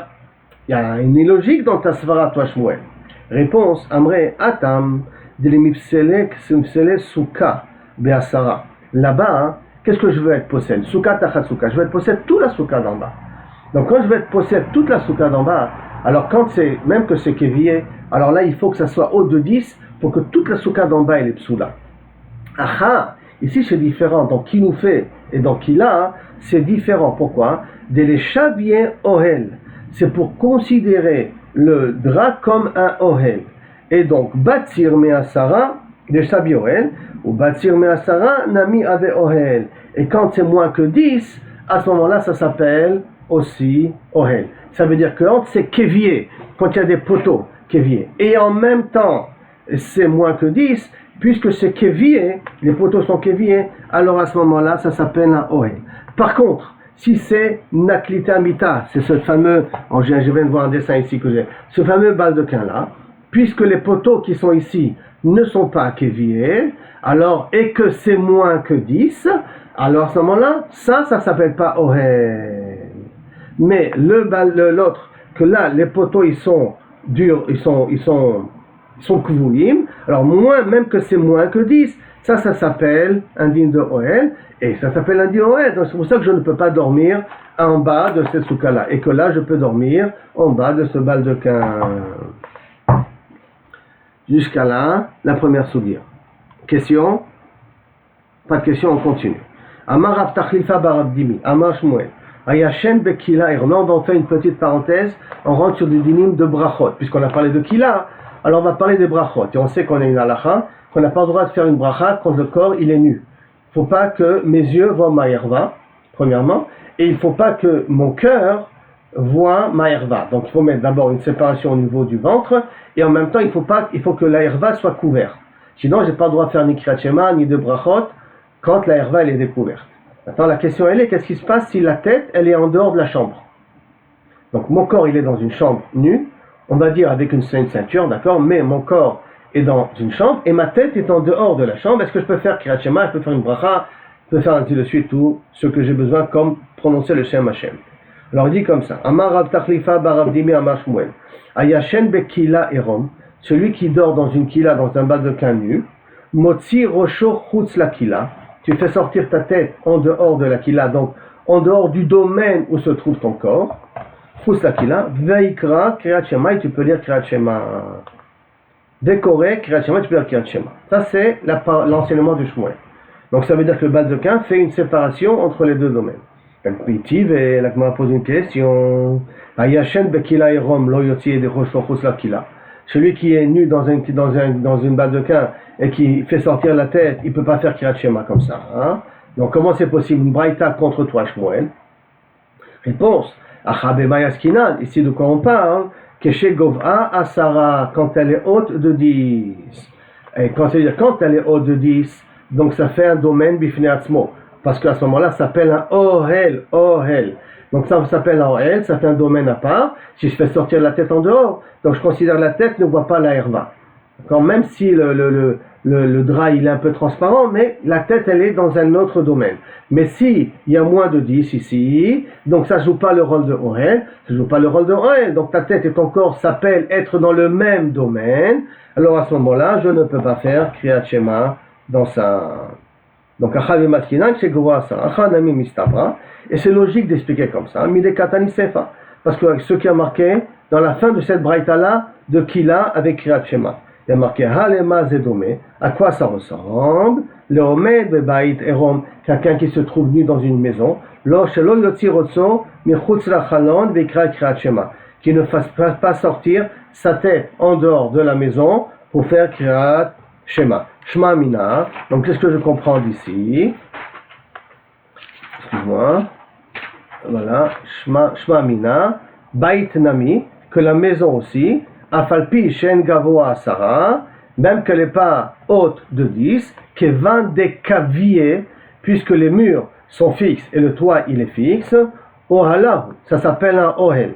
Il y a une illogique dans ta svara, toi Shmuel. Réponse, Amre, Atam, Delimipsele souka, Beasara. Là-bas, hein, qu'est-ce que je veux être possède? Souka tachat souka, je veux être possède toute la souka d'en bas. Donc quand je vais être possède toute la souka d'en bas, alors quand c'est, même que c'est kévié, alors là il faut que ça soit haut de 10 pour que toute la souka d'en bas elle est psoula. Aha, ici c'est différent, donc qui nous fait et donc qui là, c'est différent. Pourquoi? Des chavien ohel, c'est pour considérer le drap comme un ohel. Et donc batsir measara, des chavien ohel, ou batsir measara nami ave ohel. Et quand c'est moins que 10, à ce moment-là ça s'appelle aussi ohel. Ça veut dire que quand c'est kévier, quand il y a des poteaux kévier, et en même temps c'est moins que 10, puisque c'est kévier, les poteaux sont kévier, alors à ce moment-là ça s'appelle un ohel. Par contre, si c'est naklita mita, c'est ce fameux, je viens de voir un dessin ici que j'ai, ce fameux baldequin là, puisque les poteaux qui sont ici ne sont pas kévier, alors, et que c'est moins que 10, alors à ce moment-là, ça s'appelle pas ohel. Mais l'autre, que là, les poteaux, ils sont durs, ils sont kvouim, alors moins, même que c'est moins que 10, ça s'appelle un digne de Ohel, et ça s'appelle un digne de Ohel, donc c'est pour ça que je ne peux pas dormir en bas de cette souka-là, et que là, je peux dormir en bas de ce baldequin. Jusqu'à là, la première soudure. Question? Pas de question, on continue. Amar Rav Tachlifa bar Abdimi, Amar Shmuel. Ayashen Bekila, et là on va faire une petite parenthèse, on rentre sur des dynimes de brachot, puisqu'on a parlé de Kila, alors on va parler des brachot, et on sait qu'on a une halakha, qu'on n'a pas le droit de faire une bracha quand le corps il est nu. Il ne faut pas que mes yeux voient ma herva, premièrement, et il ne faut pas que mon cœur voit ma herva. Donc il faut mettre d'abord une séparation au niveau du ventre, et en même temps il faut que la herva soit couverte. Sinon je n'ai pas le droit de faire ni kriyat shema, ni de brachot, quand la herva elle est découverte. Maintenant la question elle est, qu'est-ce qui se passe si la tête elle est en dehors de la chambre? Donc mon corps il est dans une chambre nue, on va dire avec une ceinture, d'accord, mais mon corps est dans une chambre et ma tête est en dehors de la chambre. Est-ce que je peux faire kriyat shema, je peux faire une bracha, je peux faire ainsi de suite tout ce que j'ai besoin comme prononcer le Shem Hashem. Alors il dit comme ça, Amar Rav Tachlifa bar Abdimi Amar Shmuel, Ayashen bekila erom, celui qui dort dans une kila, dans un baldequin nu, Motzi rosho chutz la kila, tu fais sortir ta tête en dehors de la kila, donc en dehors du domaine où se trouve ton corps, chutz la kila, veikra kriyat shema, et tu peux lire kriyat shema. Décoré, kriyat shema, tu peux lire kriyat shema. Ça c'est l'enseignement du Shmuel. Donc ça veut dire que le baldequin fait une séparation entre les deux domaines. Et la Gemara pose une question. Celui qui est nu dans une baldequin et qui fait sortir la tête, il ne peut pas faire kriyat shema comme ça. Hein? Donc comment c'est possible? Une braïta contre toi, Shmuel. Réponse. Ici de quoi on parle? Keshe Gov'a Asara, quand elle est haute de 10. Et quand elle est haute de 10, donc ça fait un domaine bifnei atzmo. Parce qu'à ce moment-là, ça s'appelle un ohel. Donc ça s'appelle un ohel, ça fait un domaine à part. Si je fais sortir la tête en dehors, donc je considère la tête ne voit pas la herva. Quand même si le drap il est un peu transparent, mais la tête elle est dans un autre domaine. Mais si il y a moins de 10 ici, donc ça joue pas le rôle de ohel, donc ta tête et ton corps s'appellent être dans le même domaine, alors à ce moment-là, je ne peux pas faire kriyat shema dans ça. Donc, et c'est logique d'expliquer comme ça. Parce que ce qui a marqué dans la fin de cette braïta-là de Kila avec Kriyat Shema, il y a marqué Halema Zedome. À quoi ça ressemble? Le Omed Bebaït Erom, quelqu'un qui se trouve nu dans une maison, qui ne fasse pas sortir sa tête en dehors de la maison pour faire Kriyat Shema. Shema Mina. Donc, qu'est-ce que je comprends d'ici? Excuse-moi. Voilà. Shema Mina. Bait Nami. Que la maison aussi. Afalpi Shen Gavoa Asara. Même qu'elle n'est pas haute de 10. Kevan de Kavier. Puisque les murs sont fixes et le toit il est fixe. Ohala. Ça s'appelle un Ohel.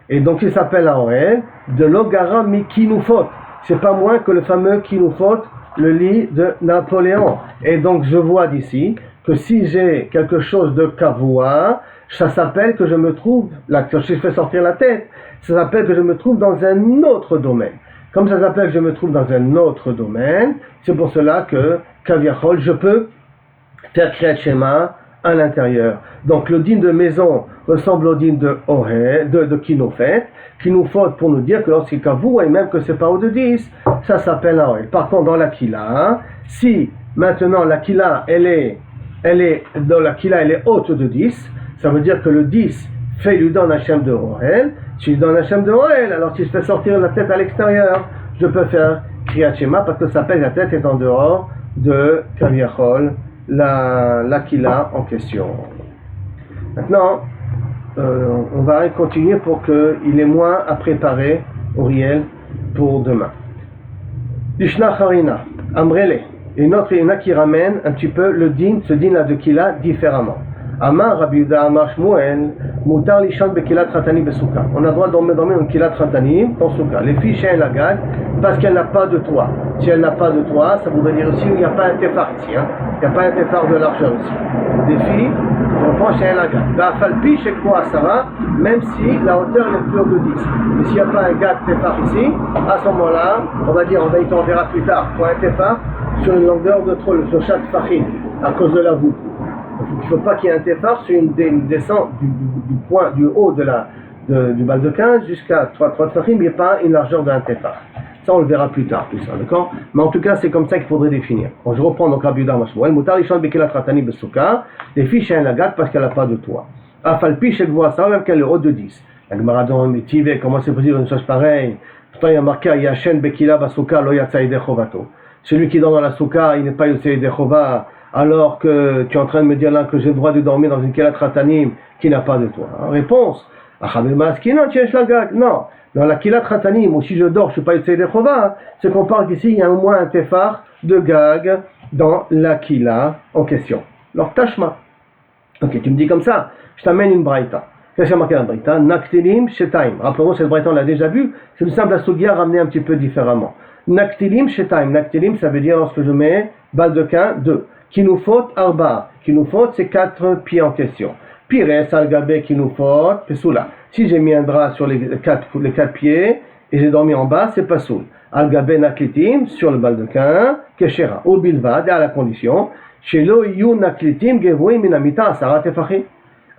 Et donc, il s'appelle un Ohel. De l'Ogara Mi Kinufot. C'est pas moins que le fameux Kinufot, le lit de Napoléon. Et donc je vois d'ici que si j'ai quelque chose de kavua, ça s'appelle que je me trouve, là, quand je fais sortir la tête, ça s'appelle que je me trouve dans un autre domaine. Comme ça s'appelle que je me trouve dans un autre domaine, c'est pour cela que, kaviachol, je peux faire Kriyat Shema à l'intérieur. Donc le din de maison ressemble au din de Ohel, de Kinofet, qui nous faut pour nous dire que lorsqu'il kavou, et même que c'est pas haut de 10, ça s'appelle un Ohel. Par contre, dans la Kila, si maintenant la Kila, elle est haute de 10, ça veut dire que le 10 lui donne un Shem de Ohel. Si je donne un Shem de Ohel, alors si je fais sortir la tête à l'extérieur, je peux faire Kriyat Shema parce que ça s'appelle la tête est en dehors de Kaviachol, la Kila en question. Maintenant, on va continuer pour qu'il ait moins à préparer Uriel pour demain. Lishna Harina, Amrele. Et une autre, il y en a qui ramène un petit peu le din, ce din là de Kila différemment. Amar Rabbi Yehuda Amar Shmuel, Mutar Lishan Bekilat Ratani Besuka. On a le droit de dormir dans une Kilat Ratani dans Souka. Les filles chez la gag, parce qu'elle n'a pas de toit. Si elle n'a pas de toit, ça voudrait dire aussi qu'il n'y a pas un tefar ici. Il n'y a pas un tefar de largeur ici. Les filles, on prend chez la gag. Ba'afalpi chez quoi Sarah, même si la hauteur est plus haute de 10. Mais s'il n'y a pas un gag tefar ici, à ce moment-là, on va dire, on verra plus tard, pour un tefar sur une longueur de trop, sur chaque fachim, à cause de la voûte. Il ne faut pas qu'il y ait un tefar sur une descente du haut du bal de 15 jusqu'à 3 tefachim, il n'y a pas une largeur d'un tefar. Ça, on le verra plus tard, tout ça, d'accord? Mais en tout cas, c'est comme ça qu'il faudrait définir. Bon, je reprends donc Rabbi Yehuda Mashmuel. Mutar Lishon Bekilat Ratani Besuka. Les filles chez un lagat parce qu'elle n'a pas de toit. Afalpi chez Gvoa, ça, même qu'elle est haute de 10. La Gemara dans Mitive, comment c'est possible une chose pareille? Pourtant, il y a marqué Yashen Bekila Basuka Lo Yatsaïde Chovato. Celui qui dort dans la souka, il n'est pas Yatsaïde Chova. Alors que tu es en train de me dire là que j'ai le droit de dormir dans une Kilat Ratanim qui n'a pas de toit. Réponse. Non. Dans la Kilat Ratanim, ou si je dors, je ne suis pas Yotze de Chova, c'est qu'on parle qu'ici, il y a au moins un tefar de gag dans la Kila en question. Alors, tashma. Ok, tu me dis comme ça, je t'amène une braïta. Qu'est-ce qu'il y a marqué dans la braïta? Naktilim shetaim. Rappelons, cette braïta, on l'a déjà vu, c'est le simple asugia ramené un petit peu différemment. Naktilim shetaim. Naktilim, ça veut dire lorsque je mets baldequin 2. Kinufot arba. Kinufot, c'est 4 pieds en question. Pires al-gabé kinufot, pesula. Si j'ai mis un drap sur les 4 pieds et j'ai dormi en bas, c'est pas soul. Al-gabé naklitim, sur le baldequin, keshera. Ou bilvad, à la condition, shelo yu naklitim gevouim minamita asarat tefachim.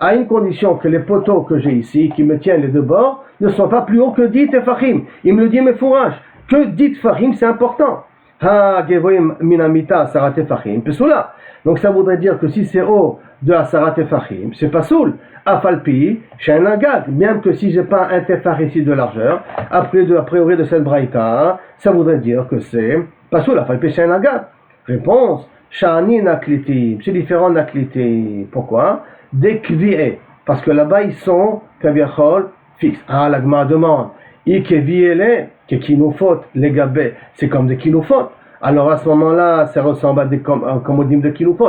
À une condition que les poteaux que j'ai ici, qui me tiennent les deux bords, ne sont pas plus hauts que 10 tefachim. Il me le dit, mes fourrages, que 10 tefachim, c'est important. Ha gevoim minamita asarat tefachim, pesula. Donc ça voudrait dire que si c'est haut de asarat tefachim, c'est pas soul. Afalpi, chez un agag, même que si j'ai pas un tefar ici de largeur, a priori de cette braïta, ça voudrait dire que c'est pas soul. Afalpi, chez un agag. Réponse, shani nakliti, c'est différent nakliti. Pourquoi? Des kvi'e, parce que là-bas ils sont kaviachol fixes. Ah, la Gemara demande, i kevi'ele, que kinufot, les gabés, c'est comme des kinufot. Alors à ce moment-là, ça ressemble à des commodim de kinufot.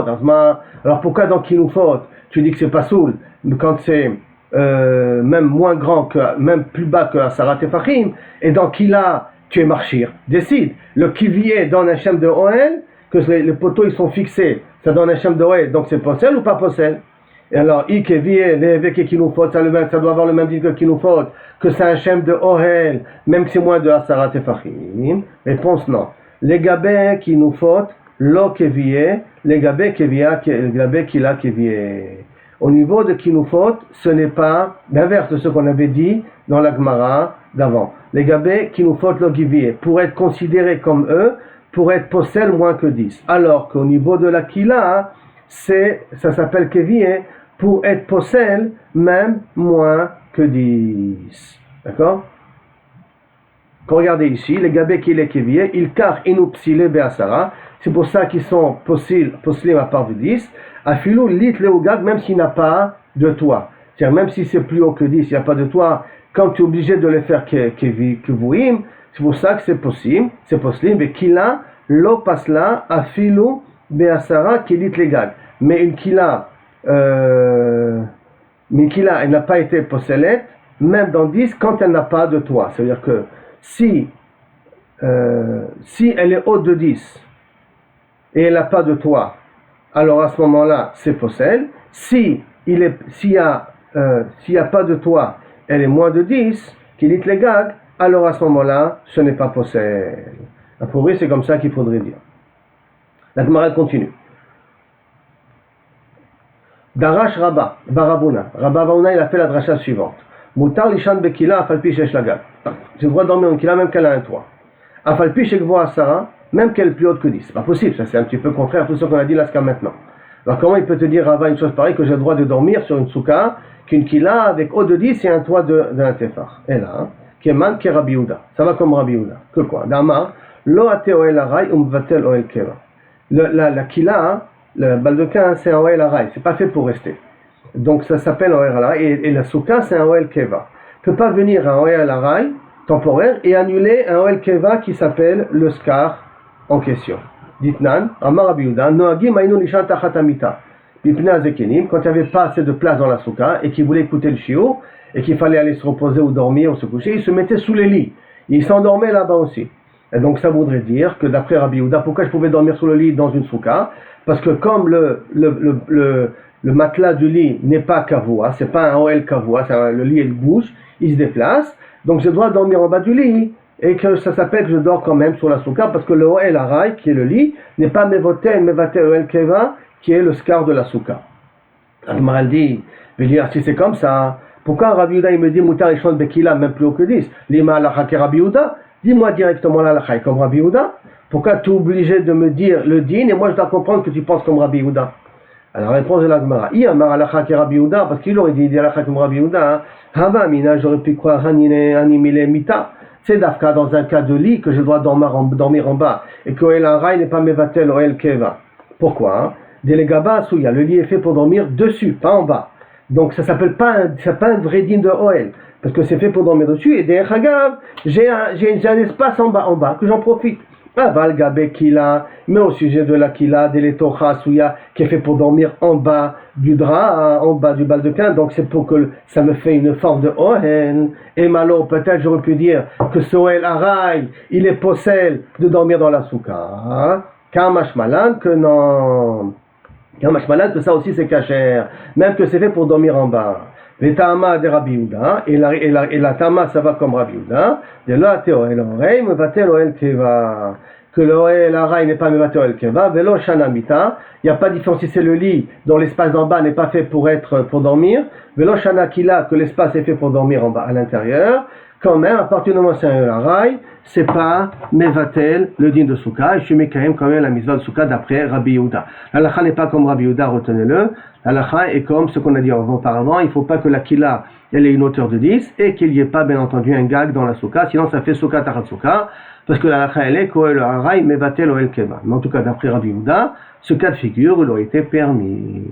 Alors pourquoi dans kinufot, tu dis que c'est pas soul, mais quand c'est même moins grand, même plus bas que Asarat Tefachim, et dans Kila, tu es marchir, décide. Le kivier donne un shem de Ohel, que les poteaux ils sont fixés, ça donne un shem de Ohel, donc c'est possel ou pas possel? Et alors, i kevier, les kinufot, ça doit avoir le même dit que kinufot, que c'est un shem de Ohel, même que c'est moins de Asarat Tefachim. Réponse non. Les gabés kinufot, lo kevier, les gabés kevia, les gabés kila kevier. Au niveau de kinufot, ce n'est pas l'inverse de ce qu'on avait dit dans la Gemara d'avant. Les gabés kinufot lo kevier, pour être considérés comme eux, pour être possel moins que 10. Alors qu'au niveau de la kila, ça s'appelle kevier, pour être possel même moins que 10. D'accord? Regardez ici, les gabé qui les kévié, il car inu psilé be'asara. C'est pour ça qu'ils sont poslim à part de 10. Afilou lit leugag, même s'il n'a pas de toit. C'est-à-dire, même si c'est plus haut que 10, il n'y a pas de toit, quand tu es obligé de les faire kevouim, c'est pour ça que c'est possible, c'est poslim, mais kila, lo pasla, afilou be'asara, qui lit legag. Mais une kila, elle n'a pas été posselette, même dans 10, quand elle n'a pas de toit. C'est-à-dire que si elle est haute de 10 et elle n'a pas de toit, alors à ce moment-là, c'est possède. S'il n'y a pas de toit, elle est moins de 10, qu'il est les gags, alors à ce moment-là, ce n'est pas possède. Pour vrai, c'est comme ça qu'il faudrait dire. La Gemara continue. Darash Rabba, Barabuna. Rabba Barabuna, il a fait la dracha suivante. Moutar lishan bekila afalpi shesh lagag. J'ai le droit de dormir en kila même qu'elle a un toit. Afalpi shekvo asara, même qu'elle est plus haute que 10. C'est pas possible, ça c'est un petit peu contraire à tout ce qu'on a dit là jusqu'à maintenant. Alors comment il peut te dire Rabba une chose pareille que j'ai le droit de dormir sur une souka qu'une kila avec haut de 10 et un toit d'un tefar. Et là, keman ke Rabbi Yehuda. Ça va comme Rabbi Yehuda. Que quoi? Dama lo ate oel aray umvatel oel keva. La kila, le baldequin, c'est un oel aray. C'est pas fait pour rester. Donc ça s'appelle un oel aray et la souka c'est un oel keva. Ne peut pas venir un oel aray temporaire et annuler un oel keva qui s'appelle le skar en question. Ditnan, Amar Rabbi Yehuda, Noagim Ainu Lishan Tachat Amita. Bipna Zekenim, quand il n'y avait pas assez de place dans la souka et qu'il voulait écouter le shiur et qu'il fallait aller se reposer ou dormir ou se coucher, il se mettait sous les lits. Il s'endormait là-bas aussi. Et donc ça voudrait dire que d'après Rabbi Yehuda, pourquoi je pouvais dormir sous le lit dans une souka? Parce que comme le matelas du lit n'est pas kavua, c'est pas un oel kavua, le lit il bouge, il se déplace, donc je dois dormir en bas du lit. Et que ça s'appelle que je dors quand même sur la souka parce que le oel aray, qui est le lit, n'est pas mevotel oel keva, qui est le scar de la souka. Agmara dit, si c'est comme ça, pourquoi Rabbi Yehuda il me dit Moutar Ishon Bekila, même plus haut que 10? Lima alacha ke Rabbi Yehuda? Dis-moi directement l'alacha comme Rabbi Yehuda. Pourquoi tu es obligé de me dire le din et moi je dois comprendre que tu penses comme Rabbi Yehuda? Alors réponse de la Gemara, Iyamar alacha ke Rabbi Yehuda, parce qu'il aurait dit alacha comme Rabbi Yehuda, Hava mina, j'aurais pu croire animile mita. C'est d'Afka dans un cas de lit que je dois dormir en bas et que Oel Aray n'est pas Mevatel Oel Keva. Pourquoi? Delegaba Souya, le lit est fait pour dormir dessus, pas en bas. Donc ça s'appelle pas un vrai din de Oel, parce que c'est fait pour dormir dessus et derrière Hagav, j'ai un espace en bas que j'en profite. Aval Gabé Kila, mais au sujet de la Kila, Deletocha Souya, qui est fait pour dormir en bas du drap, en bas du baldequin, donc c'est pour que ça me fait une forme de Ohen. Et malo, peut-être j'aurais pu dire que Soel Aray, il est possède de dormir dans la souka. Kamash Malan, que non. Kamash Malan, que ça aussi c'est cachère, même que c'est fait pour dormir en bas. Les Tama de Rabbi Yehuda, et la Tama ça va comme Rabbi Yehuda, de là Théo el Orei, Mevatel Oel Keva, que le Oel Aray n'est pas Mevatel Oel Keva, Velo Shanamita, il n'y a pas de différence si c'est le lit dont l'espace d'en bas n'est pas fait pour dormir, Velo Shanakila, que l'espace est fait pour dormir en bas à l'intérieur, quand même, à partir du moment où c'est un Oel Aray, c'est pas Mevatel, le din de Souka, et je mets quand même la mitzvah de Souka d'après Rabbi Yehuda. L'alacha n'est pas comme Rabbi Yehuda, retenez-le. L'alacha est comme ce qu'on a dit auparavant, il ne faut pas que la kila elle ait une hauteur de 10 et qu'il n'y ait pas bien entendu un gag dans la souka, sinon ça fait souka tachat souka, parce que l'alacha elle est koel haray mevatel oel keva. Mais en tout cas d'après Rabbi Yehuda, ce cas de figure il aurait été permis.